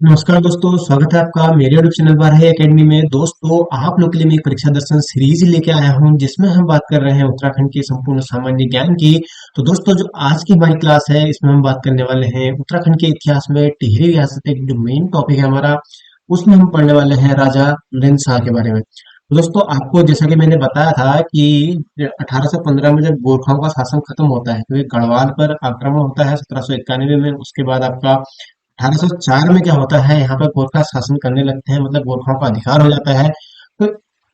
नमस्कार दोस्तों, स्वागत है आपका मेरे यूट्यूब चैनल वाराही एकेडमी में। दोस्तों, आप लोग के लिए मैं एक परीक्षा दर्शन सीरीज लेके आया हूं, जिसमें हम बात कर रहे हैं उत्तराखंड के संपूर्ण सामान्य ज्ञान की। तो दोस्तों, जो आज की हमारी क्लास है, इसमें हम बात करने वाले हैं उत्तराखंड के इतिहास में टिहरी रियासत। एक जो मेन टॉपिक है हमारा, उसमें हम पढ़ने वाले हैं राजा नरेंद्र शाह के बारे में। तो दोस्तों, आपको जैसा कि मैंने बताया था कि 1815 में जब गोरखाओं का शासन खत्म होता है, तो एक गढ़वाल पर आक्रमण होता है 1791 में। उसके बाद आपका 1804 में क्या होता है, यहाँ पर गोरखा शासन करने लगते हैं, मतलब गोरखाओं का अधिकार हो जाता है। तो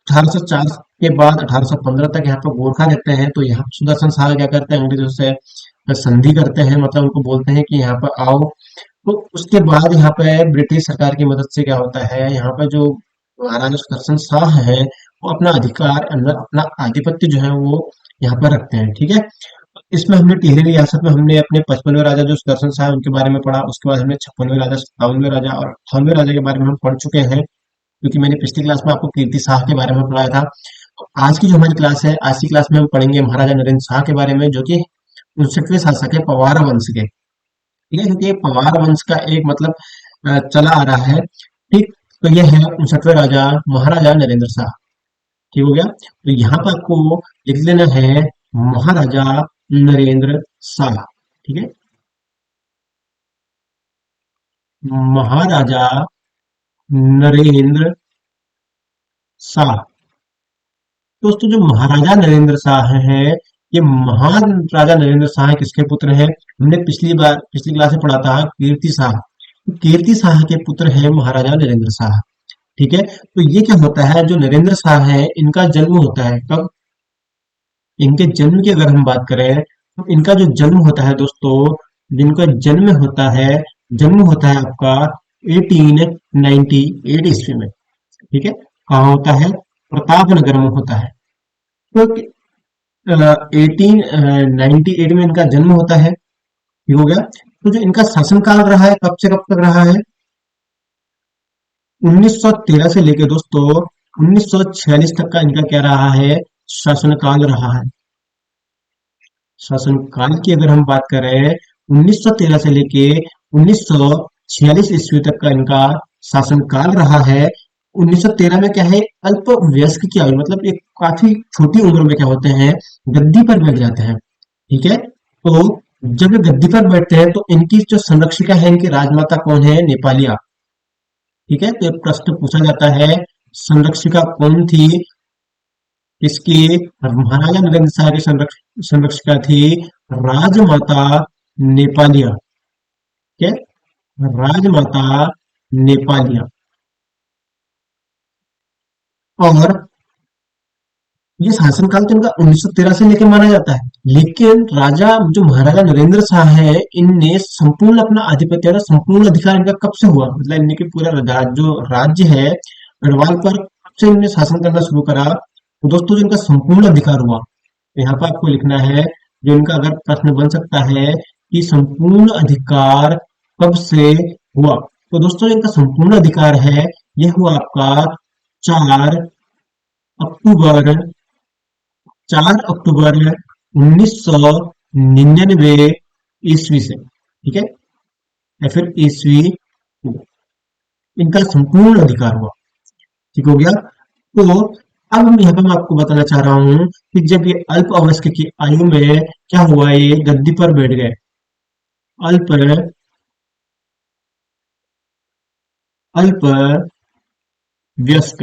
1804 के बाद 1815 तक यहाँ पर गोरखा रहते हैं। तो यहाँ सुदर्शन शाह क्या करते हैं, अंग्रेजों से संधि करते हैं, मतलब उनको बोलते हैं कि यहाँ पर आओ। तो उसके बाद यहाँ पे ब्रिटिश सरकार की मदद से क्या होता है, यहाँ पर जो महाराजा सुदर्शन शाह है, वो अपना अधिकार, अपना आधिपत्य जो है वो यहाँ पर रखते हैं। ठीक है। इसमें हमने टिहरी रियासत में हमने अपने 55वें राजा जो सुदर्शन शाह उनके बारे में पढ़ा। उसके बाद हमने 56वें राजा, 57वें राजा और 58वें राजा के बारे में हम पढ़ चुके हैं, क्योंकि मैंने पिछली क्लास में आपको कीर्ति शाह के बारे में पढ़ाया था। तो आज की जो हमारी क्लास है, आज की क्लास में हम पढ़ेंगे महाराजा नरेंद्र शाह के बारे में, जो कि 59वें शासक है पवार वंश के। ठीक है, क्योंकि ये पवार वंश का एक मतलब चला आ रहा है। ठीक। तो ये है 59वें राजा महाराजा नरेंद्र शाह। ठीक हो गया। तो यहाँ पर आपको लिख लेना है महाराजा नरेंद्र शाह। ठीक है। महाराजा नरेंद्र शाह। दोस्तों, जो महाराजा नरेंद्र शाह हैं, ये महान राजा नरेंद्र शाह किसके पुत्र हैं? हमने पिछली क्लास में पढ़ा था कीर्ति शाह। तो कीर्ति शाह के पुत्र हैं महाराजा नरेंद्र शाह। ठीक है। तो ये क्या होता है, जो नरेंद्र शाह है, इनका जन्म होता है कब? इनके जन्म की अगर हम बात करें, तो इनका जो जन्म होता है दोस्तों, जिनका जन्म होता है आपका 1898 ईस्वी में। ठीक है। कहाँ होता है? प्रतापनगर में होता है। तो 1898 में इनका जन्म होता है। ठीक हो गया। तो जो इनका शासनकाल रहा है, कब से कब तक रहा है? 1913 से लेकर दोस्तों 1946 तक का इनका क्या रहा है? शासनकाल रहा है। शासनकाल की अगर हम बात करें, 1913 से लेके 1946 ईस्वी तक का इनका शासनकाल रहा है। 1913 में क्या है, अल्प वयस्क की आयु, मतलब एक काफी छोटी उम्र में क्या होते हैं, गद्दी पर बैठ जाते हैं। ठीक है। तो जब ये गद्दी पर बैठते हैं, तो इनकी जो संरक्षिका है, इनकी राजमाता कौन है? नेपालिया। ठीक है। तो एक प्रश्न पूछा जाता है, संरक्षिका कौन थी इसकी? महाराजा नरेंद्र शाह की संरक्षिका थी राजमाता नेपालिया। ठीक है। राजमाता नेपालिया। और ये शासनकाल तो इनका 1913 से लेकर माना जाता है, लेकिन राजा जो महाराजा नरेंद्र शाह है, इनने संपूर्ण अपना आधिपत्य और संपूर्ण अधिकार इनका कब से हुआ, मतलब इनके पूरा जो राज्य है गढ़वाल पर, कब से इन्होंने शासन करना शुरू करा? तो दोस्तों, जो इनका संपूर्ण अधिकार हुआ, तो यहाँ पर आपको लिखना है, जो इनका अगर प्रश्न बन सकता है कि संपूर्ण अधिकार कब से हुआ, तो दोस्तों इनका संपूर्ण अधिकार है, यह हुआ आपका 4 अक्टूबर 4 अक्टूबर 1999 ईस्वी से। ठीक है। या फिर ईस्वी को इनका संपूर्ण अधिकार हुआ। ठीक हो गया। तो अब यहाँ पर मैं आपको बताना चाह रहा हूँ कि जब ये अल्प अवयस्क की आयु में क्या हुआ, ये गद्दी पर बैठ गए। अल्प अल्प व्यस्क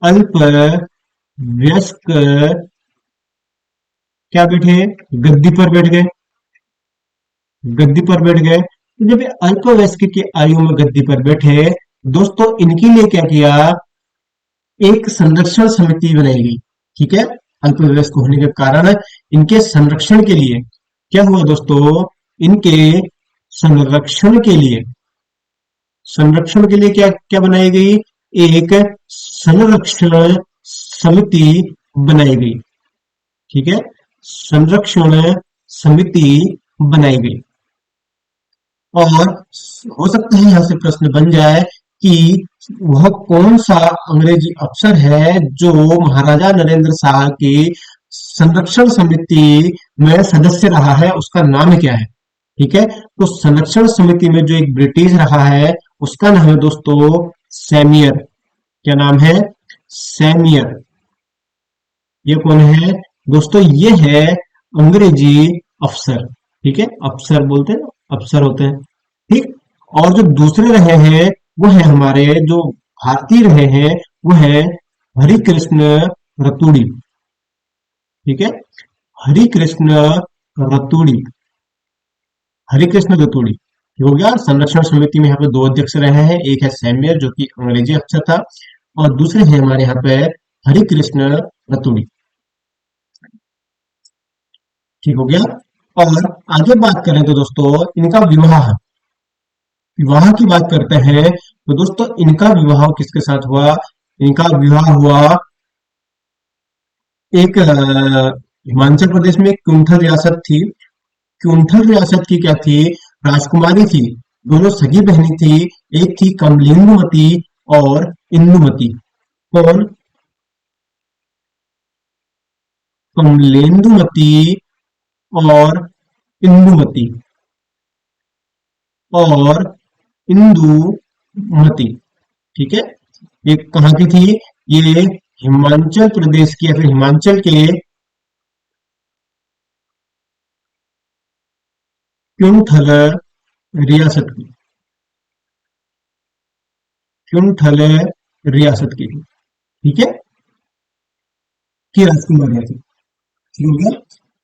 अल्प व्यस्क क्या बैठे? गद्दी पर बैठ गए। गद्दी पर बैठ गए। तो जब ये अल्पवयस्क की आयु में गद्दी पर बैठे, दोस्तों इनके लिए क्या किया, एक संरक्षण समिति बनाई गई। ठीक है। अल्पवयस्क होने के कारण इनके संरक्षण के लिए क्या हुआ दोस्तों, इनके संरक्षण के लिए क्या क्या बनाई गई? एक संरक्षण समिति बनाई गई। ठीक है। संरक्षण समिति बनाई गई। और हो सकता है यहां से प्रश्न बन जाए कि वह कौन सा अंग्रेजी अफसर है जो महाराजा नरेंद्र शाह की संरक्षण समिति में सदस्य रहा है, उसका नाम क्या है? ठीक है। तो संरक्षण समिति में जो एक ब्रिटिश रहा है उसका नाम है दोस्तों सैमियर। क्या नाम है? सैमियर। ये कौन है दोस्तों? ये है अंग्रेजी अफसर। ठीक है, अफसर बोलते हैं, अफसर होते हैं। ठीक। और जो दूसरे रहे हैं वो है हमारे जो भारतीय रहे हैं वो है हरिकृष्ण रतूड़ी। ठीक है, हरिकृष्ण रतूड़ी, हरिकृष्ण रतूड़ी। ठीक हो गया। संरक्षण समिति में यहाँ पे दो अध्यक्ष रहे हैं, एक है सैम्यर जो कि अंग्रेजी अफसर था, और दूसरे हैं हमारे यहाँ पे हरिकृष्ण रतूड़ी। ठीक हो गया। और आगे बात करें तो दोस्तों इनका विवाह, विवाह की बात करते हैं तो दोस्तों इनका विवाह किसके साथ हुआ? इनका विवाह हुआ एक हिमाचल प्रदेश में कुंठल रियासत थी। कुंठल रियासत की क्या थी? राजकुमारी थी। दोनों सगी बहनें थी। एक थी कमलेंदुमती और इंदुमती। कौन? कमलेंदुमती और इंदुमती, और इंदुमती। ठीक है। ये कहाँ की थी? ये हिमाचल प्रदेश की या फिर हिमाचल के क्योंठल रियासत की, क्योंठल रियासत की थी। ठीक है, की राजकुमारी थी। ठीक हो गया।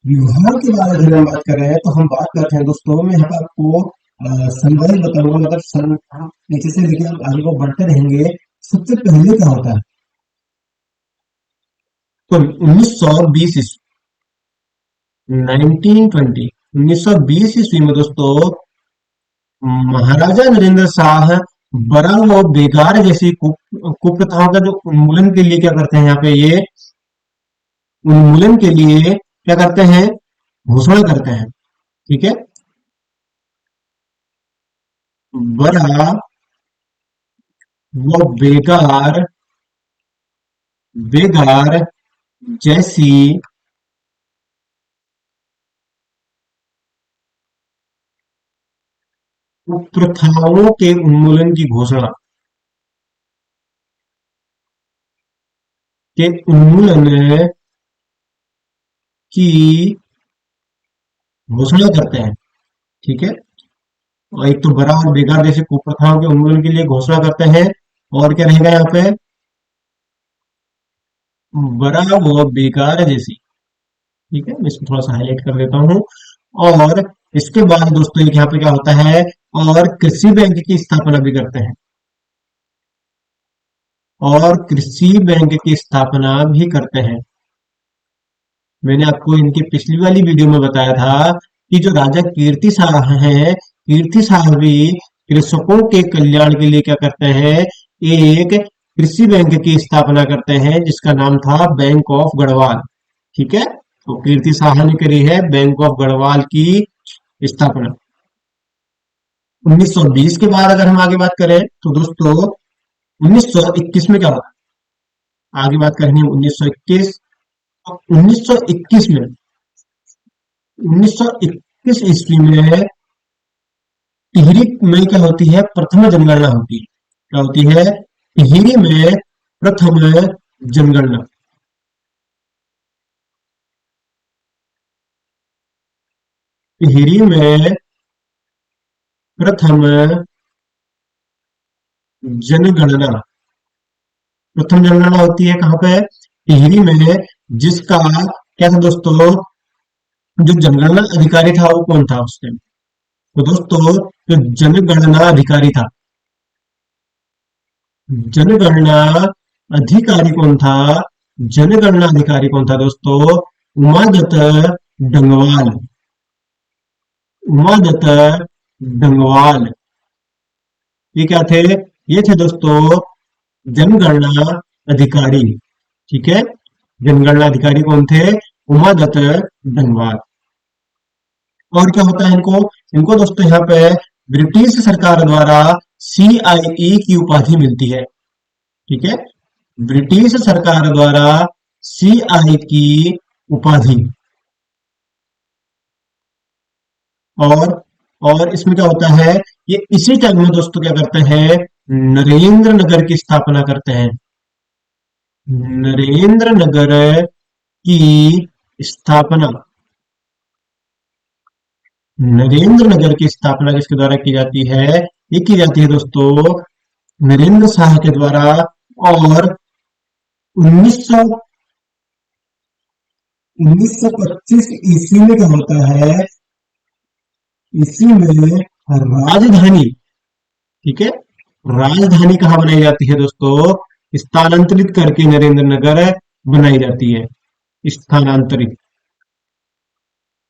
विवाह के बारे में अगर हम बात कर रहे हैं तो हम बात करते हैं दोस्तों, मैं यहाँ पे आपको संदर्भ बताऊंगा, मतलब नीचे से देखिए आप आगे को बढ़ते रहेंगे। सबसे पहले क्या होता है? तो 1920 ईस्वी, 1920, 1920 ईस्वी में दोस्तों महाराजा नरेंद्र शाह बरा व बेगार जैसी कुप्रथाओं का जो उन्मूलन के लिए क्या करते हैं यहाँ पे, ये उन्मूलन के लिए क्या करते हैं? घोषणा करते हैं। ठीक है, बरा व बेगार, बेगार जैसी कुप्रथाओं के उन्मूलन की घोषणा, के उन्मूलन की घोषणा करते हैं। ठीक है, और एक तो बरा और बेगार जैसे कुप्रथाओं के उन्मूलन के लिए घोषणा करते हैं, और क्या रहेगा यहाँ पे? बरा व बेगार जैसी। ठीक है, मैं इसको थोड़ा सा हाईलाइट कर देता हूँ। और इसके बाद दोस्तों एक यहाँ पे क्या होता है, और कृषि बैंक की स्थापना भी करते हैं, और कृषि बैंक की स्थापना भी करते हैं। मैंने आपको इनकी पिछली वाली वीडियो में बताया था कि जो राजा कीर्ति शाह हैं, कीर्ति शाह भी कृषकों के कल्याण के लिए क्या करते हैं? एक कृषि बैंक की स्थापना करते हैं जिसका नाम था बैंक ऑफ गढ़वाल। ठीक है, तो कीर्ति शाह ने करी है बैंक ऑफ गढ़वाल की स्थापना। 1920 के बाद अगर हम आगे बात करें तो दोस्तों 1921 में क्या होता है? आगे बात करेंगे 1921। 1921 में, 1921 ईस्वी में टिहरी में क्या होती है? प्रथम जनगणना होती है। क्या होती है? टिहरी में प्रथम जनगणना। टिहरी में प्रथम जनगणना, प्रथम जनगणना होती है कहाँ पे? टिहरी में। जिसका क्या था दोस्तों? जो जनगणना अधिकारी था वो कौन था उस टाइम? तो दोस्तों जो जनगणना अधिकारी था, जनगणना अधिकारी कौन था? जनगणना अधिकारी कौन था दोस्तों? उमादत्त डंगवाल, उमादत्त डंगवाल। ये क्या थे? ये थे दोस्तों जनगणना अधिकारी। ठीक है, जनगणना अधिकारी कौन थे? उमादत्त डंगवाल। और क्या होता है इनको? इनको दोस्तों यहाँ पे ब्रिटिश सरकार द्वारा CIE की उपाधि मिलती है। ठीक है, ब्रिटिश सरकार द्वारा CI की उपाधि। और और इसमें क्या होता है, ये इसी टाइम में दोस्तों क्या करते हैं, नरेंद्र नगर की स्थापना करते हैं। नरेंद्र नगर की स्थापना, नरेंद्र नगर की स्थापना किसके द्वारा की जाती है, ये की जाती है दोस्तों नरेंद्र शाह के द्वारा। और 1900 1925 ईस्वी में क्या होता है, इसी में राजधानी, ठीक है, राजधानी कहाँ बनाई जाती है दोस्तों, स्थानांतरित करके नरेंद्र नगर बनाई जाती है। स्थानांतरित,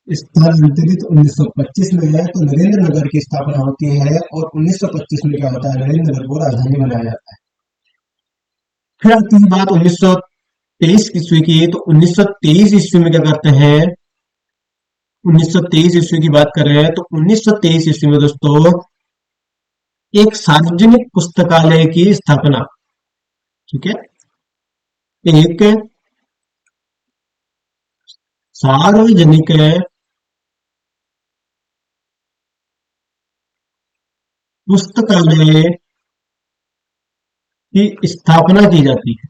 स्थानांतरित 1925 में है तो नरेंद्र नगर की स्थापना होती है, और 1925 में क्या होता है, नरेंद्र नगर को राजधानी बनाया जाता है। फिर आती है बात 1923 ईस्वी की, तो 1923 ईस्वी में क्या करते हैं, 1923 ईस्वी की बात कर रहे हैं, तो 1923 ईस्वी में दोस्तों एक सार्वजनिक पुस्तकालय की स्थापना, ठीक है, एक सार्वजनिक पुस्तकालय की स्थापना की जाती है,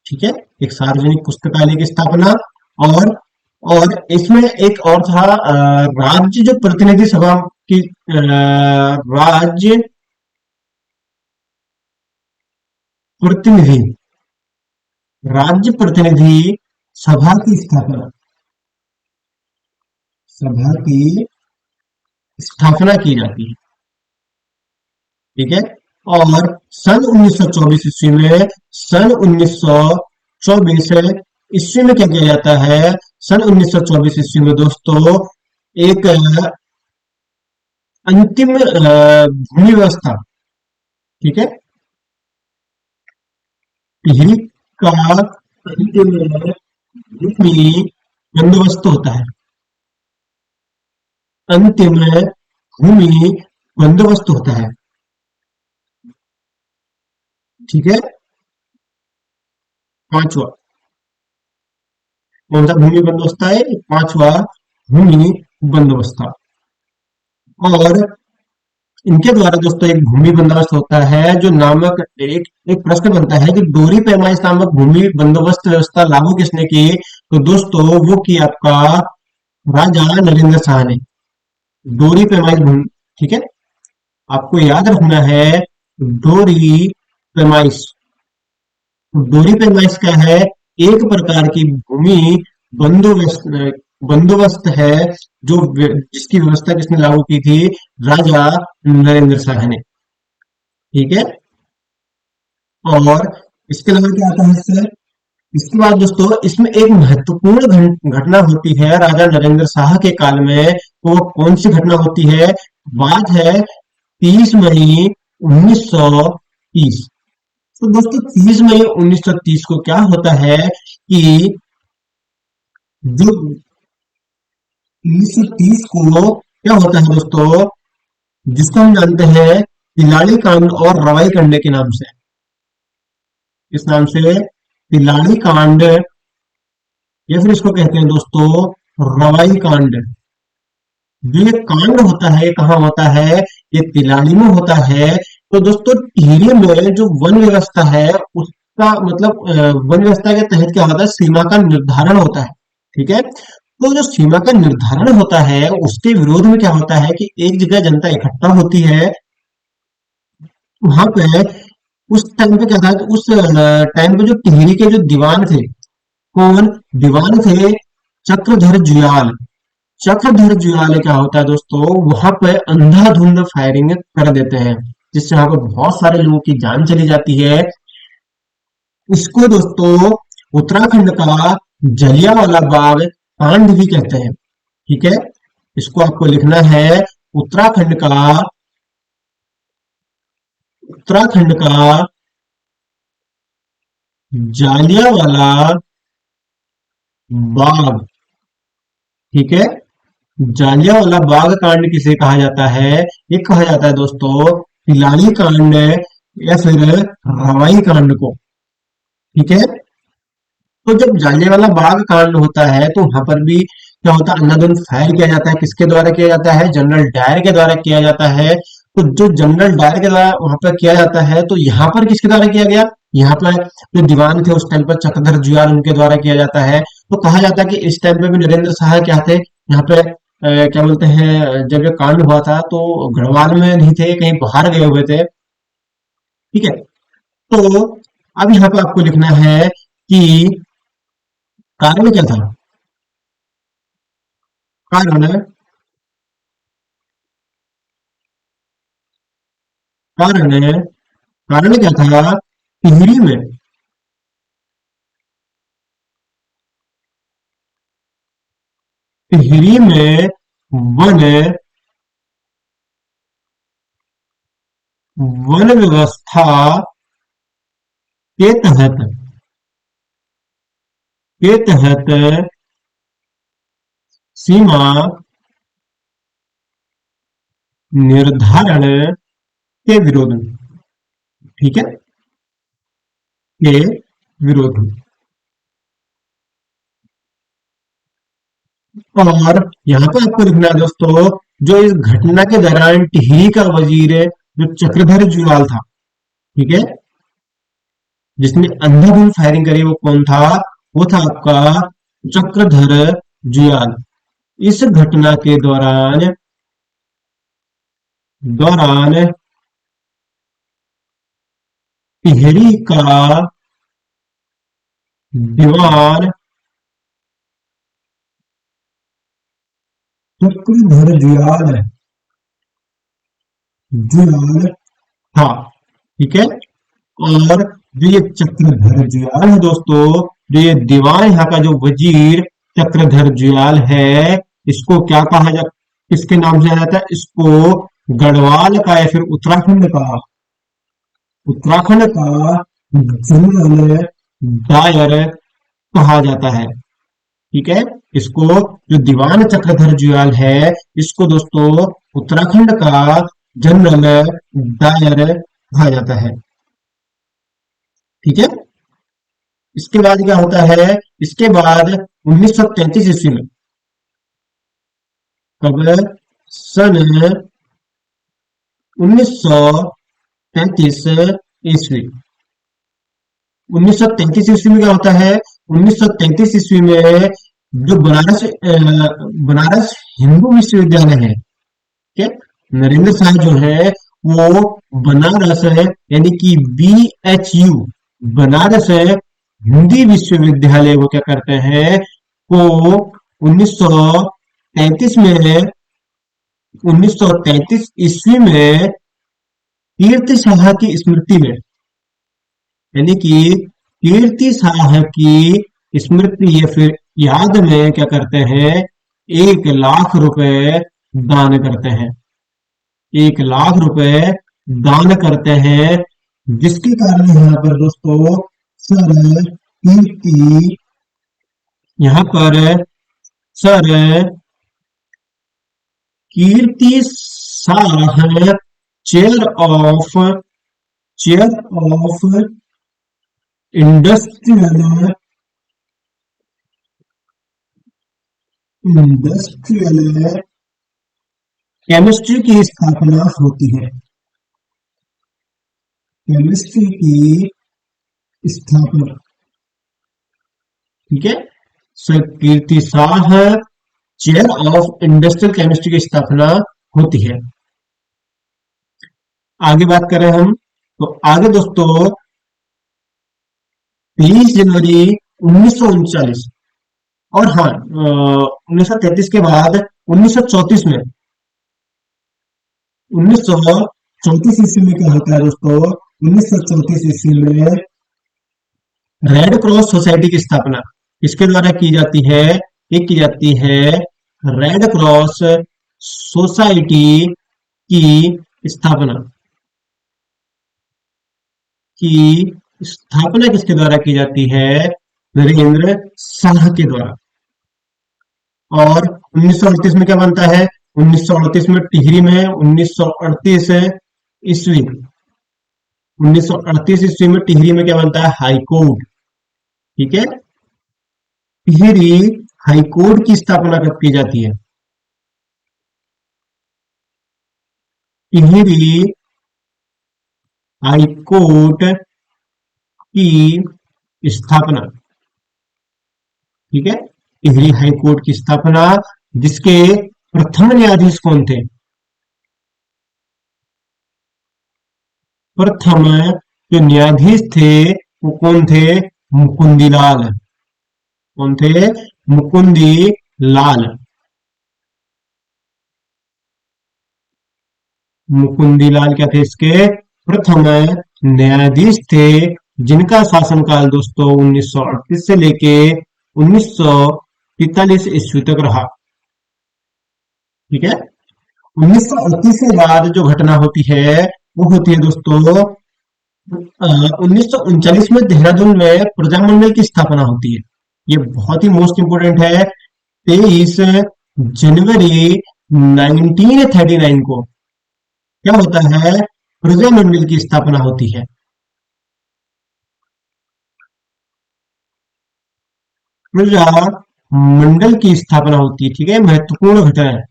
ठीक है, एक सार्वजनिक पुस्तकालय की स्थापना। और और इसमें एक और था, राज्य जो प्रतिनिधि सभा की, राज्य प्रतिनिधि, राज्य प्रतिनिधि सभा की स्थापना, सभा की स्थापना की जाती है, ठीक है। और सन 1924 ईस्वी में, सन 1924 ईस्वी में क्या किया जाता है, सन 1924 ईस्वी में दोस्तों एक अंतिम भूमि व्यवस्था, ठीक है, यही का अंतिम भूमि बंदोबस्त होता है, अंतिम भूमि बंदोबस्त होता है, ठीक है। पांचवा, कौन सा भूमि बंदोबस्त है, पांचवा भूमि बंदोबस्त। और इनके द्वारा दोस्तों एक भूमि बंदोबस्त होता है जो नामक, एक एक प्रश्न बनता है कि डोरी पैमाइश नामक भूमि बंदोबस्त व्यवस्था लागू किसने की, तो दोस्तों वो की आपका राजा नरेंद्र शाह ने। डोरी पैमाइश भूमि, ठीक है, आपको याद रखना है, डोरी पैमाइश, डोरी पैमाइश क्या है, एक प्रकार की भूमि बंदोबस्त, बंदोबस्त है जो जिसकी व्यवस्था किसने लागू की थी, राजा नरेंद्र शाह ने, ठीक है। और इसके अलावा क्या आता है इससे, इसके बाद दोस्तों इसमें एक महत्वपूर्ण घटना होती है राजा नरेंद्र शाह के काल में, तो वो कौन सी घटना होती है, बात है 30 मई 1930। तो दोस्तों 30 मई 1930 को क्या होता है कि जो 1930 को क्या होता है दोस्तों, जिसको हम जानते हैं तिलाड़ी कांड और रवाई करने के नाम से, इस नाम से तिलाड़ी कांड, या फिर इसको कहते हैं दोस्तों रवाई कांड। जो ये कांड होता है ये कहाँ होता है, ये तिलाड़ी में होता है। तो दोस्तों टिहरी में जो वन व्यवस्था है उसका मतलब, वन व्यवस्था के तहत क्या होता है, सीमा का निर्धारण होता है, ठीक है। तो जो सीमा का निर्धारण होता है उसके विरोध में क्या होता है कि एक जगह जनता इकट्ठा होती है, वहां पे उस टाइम पे क्या था, उस टाइम पे जो टिहरी के जो दीवान थे, कौन दीवान थे, चक्रधर जुयाल। चक्रधर जुयाल क्या होता है दोस्तों, वहां पे अंधाधुंध फायरिंग कर देते हैं, जिससे वहां पे बहुत सारे लोगों की जान चली जाती है। इसको दोस्तों उत्तराखंड का जलियांवाला बाग कांड भी कहते हैं, ठीक है। इसको आपको लिखना है, उत्तराखंड का, उत्तराखंड का जालियांवाला बाग, ठीक है। जालियांवाला बाग कांड किसे कहा जाता है, ये कहा जाता है दोस्तों तिलाड़ी कांड या फिर रवाई कांड को, ठीक है। तो जब जालियांवाला बाग कांड होता है तो वहां पर भी क्या होता है, अंधाधुंध फायर किया जाता है, किसके द्वारा किया जाता है, जनरल डायर के द्वारा किया जाता है। तो जो जनरल डायर के द्वारा वहां पर किया जाता है, तो यहाँ पर किसके द्वारा किया गया, यहाँ पर जो दीवान थे उस टाइम पर चक्रधर जुयाल उनके द्वारा किया जाता है। तो कहा जाता है कि इस टाइम पे भी नरेंद्र शाह क्या थे यहाँ पे, क्या बोलते हैं, जब ये कांड हुआ था तो गढ़वाल में नहीं थे, कहीं बाहर गए हुए थे। ठीक है। तो अब यहाँ पे आपको लिखना है कि कारण क्या था। कारण, कारण कारण क्या था, टिहरी में, टिहरी में वन वन व्यवस्था के तहत, के तहत सीमा निर्धारण के विरोध में, ठीक है, के विरोध में। और यहाँ पे आपको लिखना है दोस्तों, जो इस घटना के दौरान टिहरी का वजीर जो चक्रधर जुयाल था, ठीक है, जिसने अंधाधुंध फायरिंग करी, वो कौन था, वो था आपका चक्रधर जुयाल। इस घटना के दौरान, दौरान टिहरी का दीवान चक्रधर जुयाल, जुयाल था, ठीक है। और जो ये चक्रधर जुयाल है दोस्तों, जो ये दीवान यहाँ का जो वजीर चक्रधर जुयाल है, इसको क्या कहा जा, किसके नाम से जाना जाता है, इसको गढ़वाल का या फिर उत्तराखंड का, उत्तराखंड का जनरल डायर कहा जाता है, ठीक है। इसको, जो दीवान चक्रधर जुयाल है, इसको दोस्तों उत्तराखंड का जनरल डायर कहा जाता है, ठीक है। इसके बाद क्या होता है, इसके बाद 1933 ईस्वी में, कब, सन 1933 ईस्वी, 1933 ईस्वी में क्या होता है, 1933 ईस्वी में जो बनारस हिंदू विश्वविद्यालय है, ठीक है, नरेंद्र शाह जो है वो बनारस है, यानी कि BHU, बनारस है हिंदी विश्वविद्यालय को क्या करते हैं, को 1933 में, 1933 ईस्वी में कीर्ति शाह की स्मृति में, यानी कि कीर्ति शाह की स्मृति या फिर याद में क्या करते हैं, 1 लाख रुपए दान करते हैं, 1 लाख रुपए दान करते हैं। जिसके कारण यहाँ पर दोस्तों सर कीर्ति, यहाँ पर sir Kirti Shah chair of, chair of industrial, industrial chemistry की स्थापना होती है, केमिस्ट्री की स्थापना, ठीक है। Sir Kirti Shah chair of industrial chemistry की स्थापना होती है। आगे बात करें हम, तो आगे दोस्तों 23 जनवरी 1939, और हाँ 1933 के बाद 1934 में, 1934 ईस्वी में क्या होता है दोस्तों, 1934 ईस्वी में रेड क्रॉस सोसाइटी की स्थापना किसके द्वारा की जाती है, ये की जाती है रेड क्रॉस सोसाइटी की स्थापना, की स्थापना किसके द्वारा की जाती है, नरेंद्र शाह के द्वारा। और 1938 में क्या बनता है, 1938 में टिहरी में, 1938 ईस्वी, 1938 ईस्वी में टिहरी में क्या बनता है, हाई कोर्ट, ठीक है। टिहरी हाईकोर्ट की स्थापना कब की जाती है? टिहरी हाईकोर्ट की स्थापना, ठीक है, टिहरी हाईकोर्ट की स्थापना, जिसके प्रथम न्यायाधीश कौन थे? प्रथम जो न्यायाधीश थे वो कौन थे? मुकुंदीलाल। कौन थे? मुकुंदी लाल। मुकुंदीलाल क्या थे इसके प्रथम न्यायाधीश थे, जिनका शासनकाल दोस्तों 1938 से लेके 1943 ईस्वी तक रहा। ठीक है। 1938 के बाद जो घटना होती है वो होती है दोस्तों 1939 में देहरादून में प्रजामंडल की स्थापना होती है। ये बहुत ही मोस्ट इंपोर्टेंट है। 23 जनवरी 1939 को क्या होता है? प्रजामंडल की स्थापना होती है। प्रजा मंडल की स्थापना होती है, ठीक है, महत्वपूर्ण घटना है।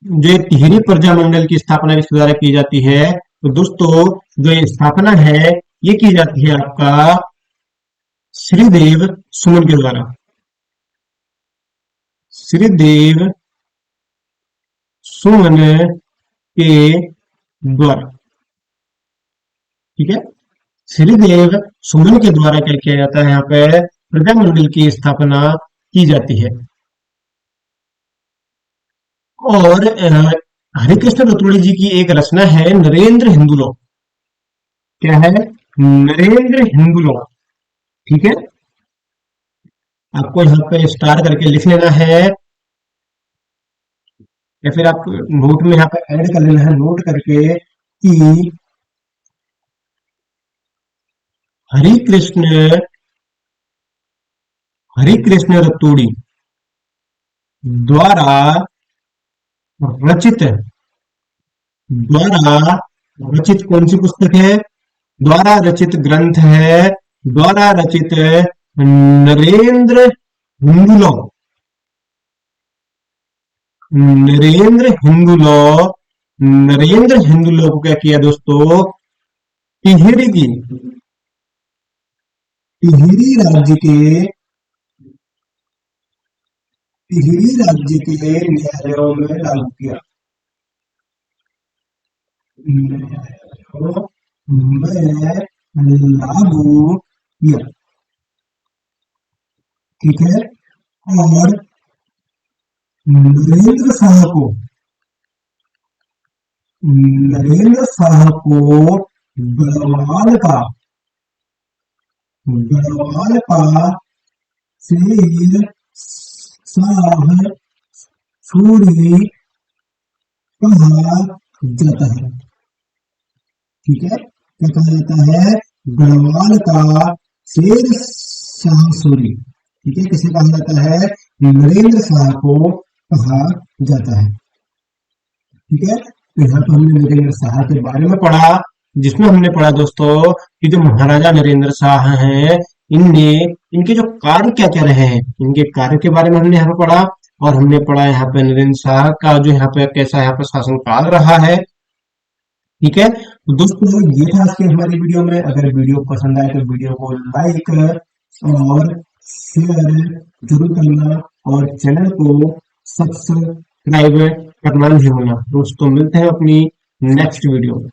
जो ये टिहरी प्रजा मंडल की स्थापना किसके द्वारा की जाती है? तो दोस्तों जो ये स्थापना है ये की जाती है आपका श्रीदेव सुमन के द्वारा। श्रीदेव सुमन के द्वारा, ठीक है। श्रीदेव सुमन के द्वारा क्या किया जाता है? यहाँ पे प्रजामंडल की स्थापना की जाती है। और हरिकृष्ण रतूड़ी जी की एक रचना है नरेंद्र हिंदुलो। क्या है? नरेंद्र हिंदुलो। ठीक है। आपको यहाँ पे स्टार करके लिख लेना है, या फिर आप नोट में यहाँ पे ऐड कर लेना है, नोट करके कि हरि कृष्ण हरि कृष्ण रतूड़ी द्वारा रचित द्वारा रचित कौन सी पुस्तक है? द्वारा रचित ग्रंथ है, द्वारा रचित नरेंद्र हिंदुलो। नरेंद्र हिंदुलो। नरेंद्र हिंदुलो को क्या किया दोस्तों? टिहरी की टिहरी राज्य के टिहरी राज्य के न्यायालयों में लागू किया। न्यायालयों में लागू किया। ठीक है। और नरेंद्र शाह को नरेंद्र शाह को गढ़वाल का गढ़वाल का शेर शाह सूरी कहा जाता है। ठीक है। क्या कहा जाता है? गढ़वाल का शेर शाह सूरी। ठीक है। किसे कहा जाता है? नरेंद्र शाह को कहा जाता है। ठीक है। तो यहाँ पर हमने नरेंद्र शाह के बारे में पढ़ा, जिसमें हमने पढ़ा दोस्तों कि जो महाराजा नरेंद्र शाह हैं, इनने इनके जो कार्य क्या क्या रहे हैं, इनके कार्य के बारे में हमने यहाँ पे पढ़ा। और हमने पढ़ा यहाँ पे नरेंद्र शाह का जो यहाँ पे कैसा यहाँ पे शासनकाल रहा है। ठीक है। तो दोस्तों ये था आज की हमारी वीडियो में। अगर वीडियो पसंद आए तो वीडियो को लाइक और शेयर जरूर करना, और चैनल को सब्सक्राइब करना नहीं भूलना। दोस्तों मिलते हैं अपनी नेक्स्ट वीडियो में।